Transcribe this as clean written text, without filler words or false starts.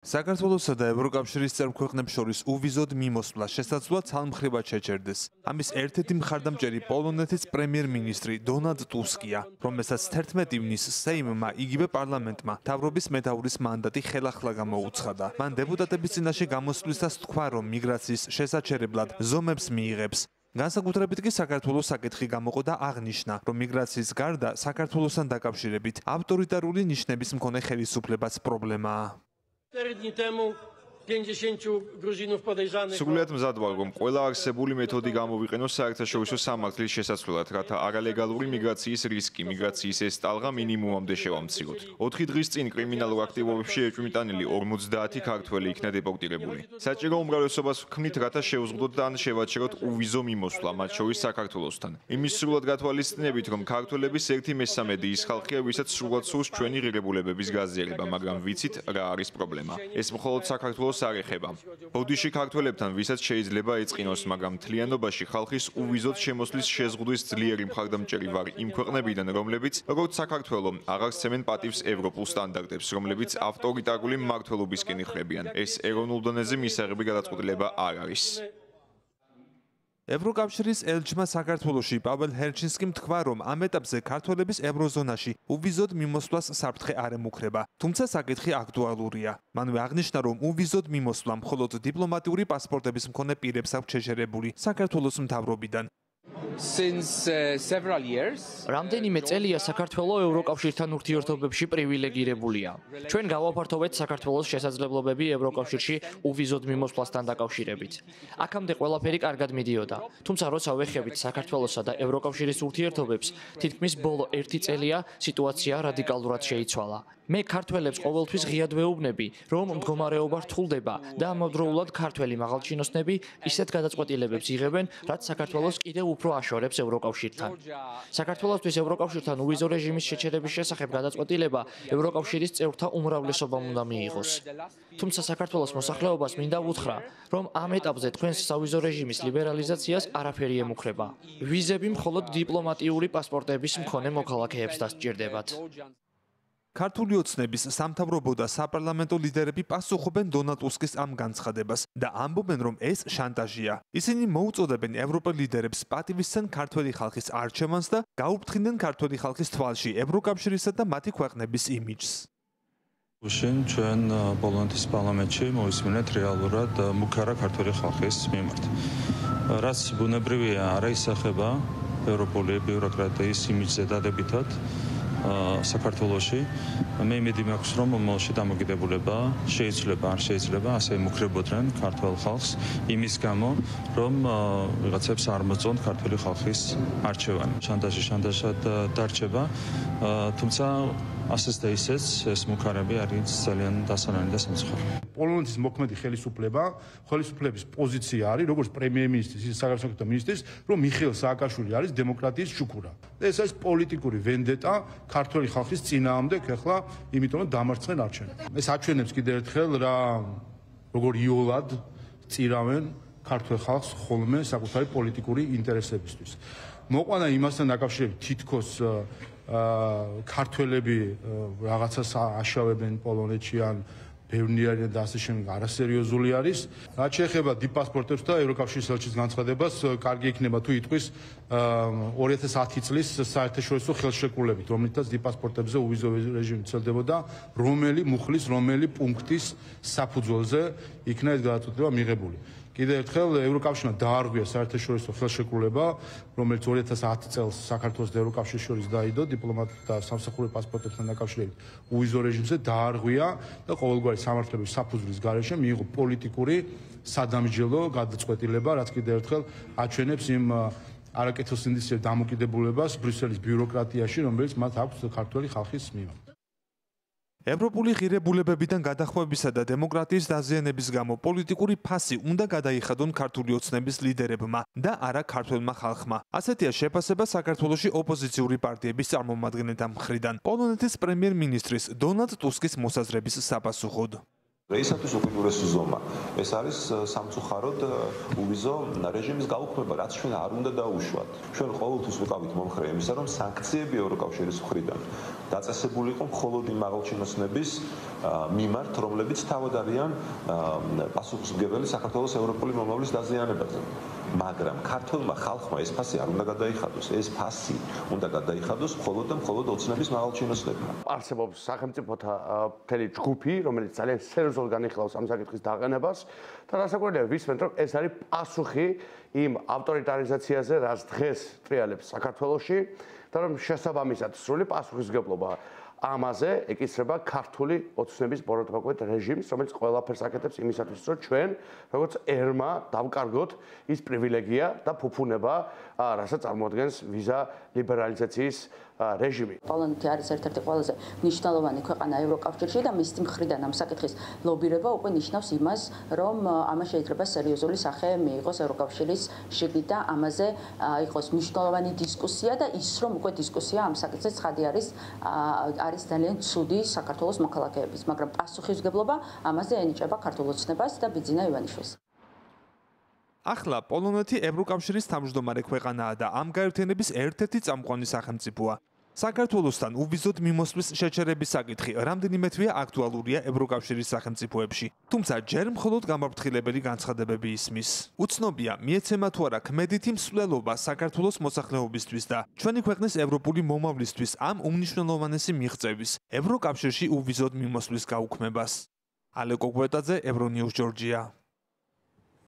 საქართველოსა და ევროკავშირის წევრ ქვეყნებს შორის უვიზოდ მიმოსვლა შესაძლოა ცალმხრივად შეჩერდეს. ამის ერთ-ერთი მხარდამჭერი პოლონეთის პრემიერ-მინისტრი დონალდ ტუსკია, რომელსაც 11 ივნისს სეიმმა იგივე პარლამენტმა მთავრობის მეთაურის მანდატი ხელახლა გამოუცხადა. მან დეპუტატების წინაშე გამოსვლისას თქვა, რომ მიგრაციის შესაჩერებლად ზომებს მიიღებს. განსაკუთრებით კი საქართველოს საკითხი გამოყო და აღნიშნა, რომ მიგრაციის გარდა საქართველოსთან დაკავშირებით ავტორიტარული ნიშნების მქონე ხელისუფლებაც პრობლემაა. 4 dni temu 50 Gruzinów podejrzanych. სრულიად მზად ვარ, რომ ყველა არსებული მეთოდი გამოვიყენოს საერთაშორისო სამართლის შესაცვლელად, რათა არალეგალური მიგრაციის რისკი, მიგრაციის ეს ტალღა მინიმუმამდე შევამციროთ. 4 დღის წინ კრიმინალურ აქტივობებში ეჭვმიტანილი 50 ქართველი იქნა დეპორტირებული. საჭირო უმრავლესობას ვქმნით, რათა შევზღუდოთ და ან შევაჩეროთ უვიზო მიმოსვლა, მათ შორის საქართველოსთან. იმის სრულად გათვალისწინებით, რომ ქართველების 1/3 ის ხალხია, ვისაც სრულად სურს ჩვენი ღირებულებების გაზიარება, მაგრამ ვიცით რა არის პრობლემა. ეს მხოლოდ საქართველოს არ ეხება. ბოდიში ქართველებთან, ვისაც შეიძლება ეწყინოს, მაგრამ მთლიანობაში ხალხის უვიზოდ შემოსვლის შეზღუდვის ძლიერი მხარდამჭერი ვარ იმ ქვეყნებიდან, რომლებიც, როგორც საქართველო, აღარ სცემენ პატივს ევროპულ სტანდარტებს, რომლებიც ავტორიტარული მმართველობისკენ იხრებიან. ეს ეროვნულ დონეზე მისაღები გადაწყვეტილება არ არის. ევროკავშირის ელჩმა საქართველოში პაվել ჰერჩინსკიმ თქვა, რომ ამ ეტაპზე ქართველების ევროზონაში უვიზოდ მიმოსვლას საფრთხე არ ემუქრება, თუმცა საკითხი აქტუალურია. მანვე აღნიშნა, რომ უვიზოდ მიმოსვლა მხოლოდ დიპლომატიური პასპორტების მქონე პირებს აქვს შეჩერებული საქართველოს მთავრობიდან. რამდენიმე წელია საქართველო ევროკავშირთან ურთიერთობებში პრივილეგირებულია. ჩვენ გავაფართოვეთ საქართველოს შესაძლებლობები ევროკავშირში უვიზოდ მიმოსვლასთან დაკავშირებით. აქამდე ყველაფერი კარგად მიდიოდა, თუმცა როცა ვეხებით საქართველოსა და ევროკავშირის ურთიერთობებს, თითქმის ბოლო 1 წელია სიტუაცია რადიკალურად შეიცვალა. მე ქართველებს ყოველთვის ღიად ვეუბნები, რომ მდგომარეობა რთულდება და ამავდროულად ქართველი მაღალჩინოსნები ისეთ გადაწყვეტილებებს იღებენ, რაც საქართველოს კიდევ უფრო აშორებს ევროკავშირთან. საქართველოსთვის ევროკავშირთან უვიზო რეჟიმის შეჩერების შესახებ გადაწყვეტილება ევროკავშირის წევრთა უმრავლესობამ უნდა მიიღოს. თუმცა საქართველოს მოსახლეობას მინდა ვუთხრა, რომ ამ ეტაპზე თქვენს სავიზო რეჟიმის ლიბერალიზაციას არაფერი ემუქრება. ვიზები მხოლოდ დიპლომატიური პასპორტების მქონე მოქალაქეებს დასჭირდებათ. ქართული ოცნების სამთავრობო და საპარლამენტო ლიდერები პასუხობენ დონალდ ტუსკის ამ განცხადებას და ამბობენ, რომ ეს შანტაჟია. ისინი მოუწოდებენ ევროპელ ლიდერებს პატივისცენ ქართველი ხალხის არჩევანს და გაუფრთხილდნენ ქართველი ხალხის თვალში ევროკავშირისა და მათი ქვეყნების იმიჯს. ჩვენ პოლონეთის პარლამენტში მოვისმინეთ რეალურად მუქარა ქართველი ხალხის მიმართ. რაც ბუნებრივია, არა ისახება ევროპული ბიუროკრატიის იმიჯზე დადებითად საქართველოში. მე იმედი მაქვს, რომ მომავალში დამოკიდებულება შეიძლება არ შეიძლება ასე ემუქრებოდნენ ქართველ ხალხს იმის გამო, რომ ვიღაცებს არ მოწონთ ქართველი ხალხის არჩევანი. შანტაჟად დარჩება, თუმცა ასეც და ისეც ეს მუქარები არის ძალიან დასანანი და სამწუხარო. პოლონეთის მოქმედი ხელისუფლების პოზიცია არის, როგორც პრემიერ-მინისტრის, ისე საგარეო მინისტრის, რომ მიხეილ სააკაშვილი არის დემოკრატიის შუქურა. ეს არის პოლიტიკური ვენდეტა ქართველი ხალხის წინააღმდეგ, ახლა იმიტომ დამარცხენ არჩევნებში. ეს აჩვენებს კიდევ ერთხელ რა როგორ იოლად წირავენ ქართველ ხალხს ხოლმე საკუთარი პოლიტიკური ინტერესებისთვის. მოყვანა იმასთან დაკავშირებით თითქოს ქართველები რაღაცას აშავებენ პოლონეთში ან ბევრი არიან და ასე შემდეგ არასერიოზული არის. რაც შეეხება დიპასპორტებს და ევროკავშირის ელჩის განცხადებას, კარგი იქნება თუ იტყვის 2010 წლის საერთაშორისო ხელშეკრულებით, რომლითაც დიპასპორტებზე უვიზო რეჟიმი ვრცელდებოდა, რომელი პუნქტის საფუძველზე იქნა ეს გადაწყვეტილება მიღებული. კიდევ ერთხელ ევროკავშირმა დაარღვია საერთაშორისო ხელშეკრულება, რომელიც 2010 წელს საქართველოს და ევროკავშირის შორის დაიდო დიპლომატთა და სამსახურე პასპორტებთან დაკავშირებით უვიზო რეჟიმზე დაარღვია და ყოველგვარი სამართლებრივი საფუძვლის გარეშე მიიღო პოლიტიკური სადამსჯელო გადაწყვეტილება, რაც კიდევ ერთხელ აჩვენებს იმ არაკეთილსინდისიერ დამოკიდებულებას ბრიუსელის ბიუროკრატიაში, რომელიც მათ აქვს ქართველი ხალხის მიმართ. ევროპული ღირებულებებიდან გადახვევისა და დემოკრატიის დაზიანების გამო პოლიტიკური ფასი უნდა გადაიხადონ ქართული ოცნების ლიდერებმა და არა ქართველმა ხალხმა. ასეთია შეფასება საქართველოში ოპოზიციური პარტიების წარმომადგენელთა მხრიდან პოლონეთის პრემიერ-მინისტრის დონალდ ტუსკის მოსაზრების საპასუხოდ. Reisatvis უკიდურესი ზომა. ეს არის სამწუხაროდ უვიზო რეჟიმის გაუქმება, რაც ჩვენ არ უნდა დაუშვათ. ჩვენ ყოველთვის ვიყავით მომხრე იმისა, რომ სანქციები ევროკავშირის მხრიდან დაწესებული იყო მხოლოდ იმ მაღალჩინოსნების მიმართ, რომლებიც თავად არიან პასუხისმგებელი საქართველოს ევროპული მომავლის დაზიანებაზე. მაგრამ ქართულმა ხალხმა ეს ფასი არ უნდა გადაიხადოს. ეს ფასი უნდა გადაიხადოს მხოლოდ და მხოლოდ ოცნების მაღალჩინოსნებმა. არსებობს სახელმწიფოთა მთელი ჯგუფი, რომელიც ძალიან სერიოზულად განიხილავს ამ საკითხის დაყენებას და რასაკვირველია ვისმენთ, რომ ეს არის პასუხი იმ ავტორიტარიზაციაზე, რაც დღეს ტრიალებს საქართველოში და რომ შესაბამისად სრული პასუხისმგებლობა ამაზე ეკისრება ქართული ოცნების ბოროტმოქმედ რეჟიმს, რომელიც ყველაფერს აკეთებს იმისათვის, რომ ჩვენ, როგორც ერმა, დავკარგოთ ის პრივილეგია და ფუფუნება, რასაც წარმოადგენს ვიზა ლიბერალიზაციის რეჟიმი. პოლონეთი არის ერთ-ერთი ყველაზე მნიშვნელოვანი ქვეყანა ევროკავშირში და მის მხრიდან ამ საკითხის ლობირება უკვე ნიშნავს იმას, რომ ამას შეიძლება სერიოზული სახე მიიღოს ევროკავშირის შიგნით და ამაზე იყოს მნიშვნელოვანი დისკუსია და ის რომ უკვე დისკუსია ამ საკითხზე ცხადი არის ძალიან ცუდი საქართველოს მოქალაქეების, მაგრამ პასუხისმგებლობა ამაზე ენიჭება ქართულ ოცნებას და ბიძინა ივანიშვილს. ახლა პოლონეთი ევროკავშირის თავმჯდომარე ქვეყანაა და ამ გაერთიანების ერთ-ერთი წამყვანი სახელმწიფოა. საქართველოსთან უვიზოდ მიმოსვლის შეჩერების საკითხი რამდენიმე თვეა აქტუალურია ევროკავშირის სახელმწიფოებში. თუმცა ჯერ მხოლოდ გამაფრთხილებელი განცხადებები ისმის. უცნობია, მიეცემა თუ არა ქმედითი მსვლელობა საქართველოს მოსახლეობისთვის და ჩვენი ქვეყნის ევროპული მომავლისთვის ამ უმნიშვნელოვანესი მიღწევის ევროკავშირში უვიზოდ მიმოსვლის გაუქმებას. ალეკო გვეტაძე, ევრონიუს ჯორჯია.